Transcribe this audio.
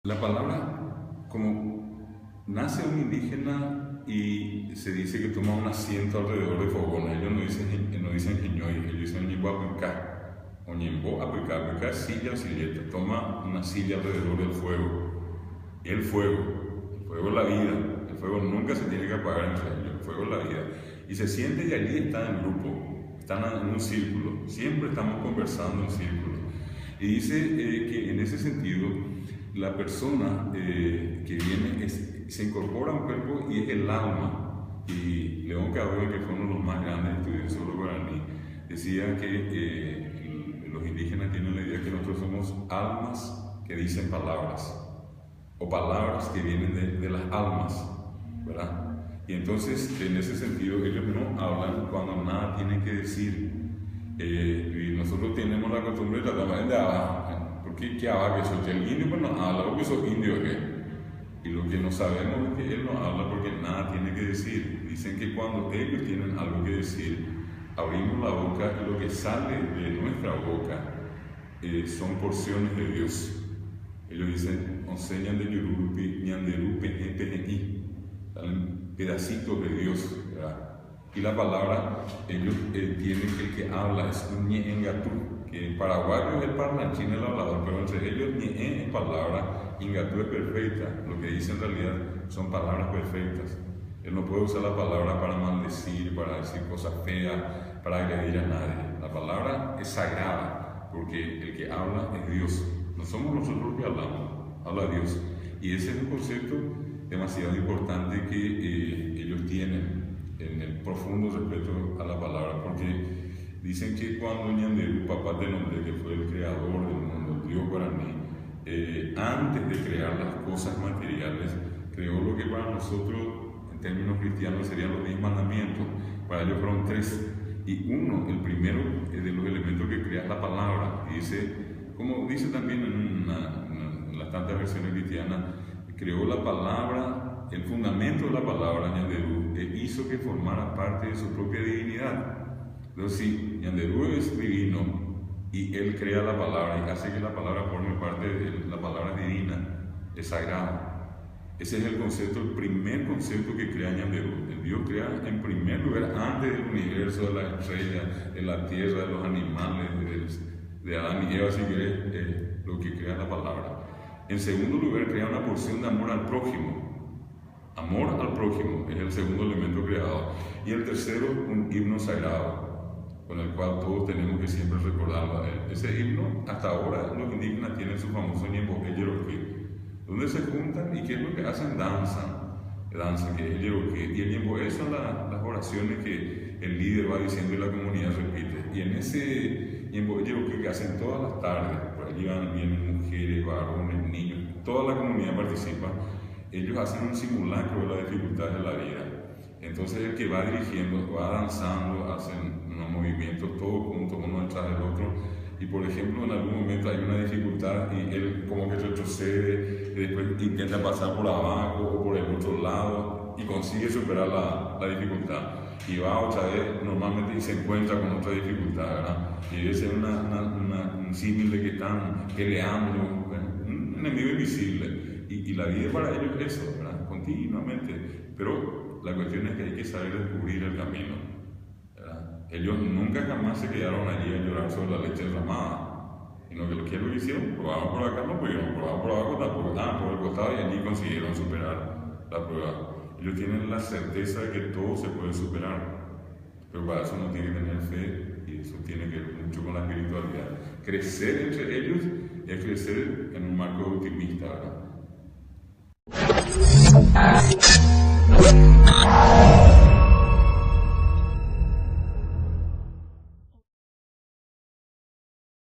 La palabra, como nace un indígena y se dice que toma un asiento alrededor de fogón, ellos no dicen jiñoy, ellos dicen ñihuapuicá, o ñembo apuicá, silla o silleta, toma una silla alrededor del fuego. Y el fuego es la vida, el fuego nunca se tiene que apagar entre ellos, el fuego es la vida. Y se siente que allí están en grupo, están en un círculo, siempre estamos conversando en círculo. Y dice que en ese sentido, la persona que viene se incorpora a un cuerpo y es el alma. Y León Cabrera, que fue uno de los más grandes estudiosos de guaraní, decía que los indígenas tienen la idea que nosotros somos almas que dicen palabras, o palabras que vienen de las almas, ¿verdad? Y entonces, en ese sentido, ellos no hablan cuando nada tienen que decir. Y nosotros tenemos la costumbre de tratar de hablar, porque ¿qué habla que soy el indio? Pues no habla porque soy indio, ¿qué? Y lo que no sabemos es que él no habla porque nada tiene que decir. Dicen que cuando ellos tienen algo que decir, abrimos la boca y lo que sale de nuestra boca son porciones de Dios. Ellos dicen, enseñan de Yurupi, Ñanderupe, Epenequi, pedacitos de Dios, ¿verdad? Y la palabra, ellos tienen que el que habla es un ñe-engatú, que en paraguayo es el parlanchín, el hablador, pero entre ellos ñe es palabra, engatú es perfecta. Lo que dice en realidad son palabras perfectas. Él no puede usar la palabra para maldecir, para decir cosas feas, para agredir a nadie. La palabra es sagrada, porque el que habla es Dios. No somos nosotros los que hablamos, habla Dios. Y ese es un concepto demasiado importante que ellos tienen en el profundo respeto a la palabra, porque dicen que cuando Ñanderu, papá de nombre, que fue el creador del mundo, el Dios guaraní, antes de crear las cosas materiales, creó lo que para nosotros, en términos cristianos, serían los 10 mandamientos. Para ellos fueron 3. Y uno, el primero, de los elementos que crea es la palabra. Y dice, como dice también en las tantas versiones cristianas, creó la palabra. El fundamento de la palabra, Ñanderu, hizo que formara parte de su propia divinidad. Entonces, si Ñanderu es divino y él crea la palabra y hace que la palabra forme parte de la palabra divina, es sagrada. Ese es el concepto, el primer concepto que crea Ñanderu. El Dios crea en primer lugar, antes del universo, de las estrellas, de la tierra, de los animales, de Adán y Eva, si quieres, lo que crea la palabra. En segundo lugar, crea una porción de amor al prójimo. Amor al prójimo es el segundo elemento creado. Y el tercero, un himno sagrado, con el cual todos tenemos que siempre recordarlo a él. Ese himno, hasta ahora, los indígenas tienen su famoso ñembo, el yeroquí, donde se juntan y ¿qué es lo que hacen? Danzan, que es el yeroquí. Y el ñembo son las oraciones que el líder va diciendo y la comunidad repite. Y en ese ñembo, el yeroquí que hacen todas las tardes, por allí vienen mujeres, varones, niños, toda la comunidad participa. Ellos hacen un simulacro de las dificultades de la vida. Entonces el que va dirigiendo, va danzando, hacen unos movimientos todos juntos, uno detrás del otro. Y por ejemplo, en algún momento hay una dificultad y él como que retrocede, y después intenta pasar por abajo o por el otro lado y consigue superar la dificultad. Y va otra vez normalmente y se encuentra con otra dificultad, ¿verdad? Y debe ser un símil de que están peleando, un enemigo invisible. Y la vida para ellos es eso, ¿verdad? Continuamente. Pero la cuestión es que hay que saber descubrir el camino, ¿verdad? Ellos nunca jamás se quedaron allí a llorar sobre la leche derramada, sino que lo que hicieron, probaron por acá, no pudieron, probaron por abajo, tampoco, por el costado, y allí consiguieron superar la prueba. Ellos tienen la certeza de que todo se puede superar, pero para eso uno tiene que tener fe, y eso tiene que ver mucho con la espiritualidad. Crecer entre ellos es crecer en un marco optimista, ¿verdad?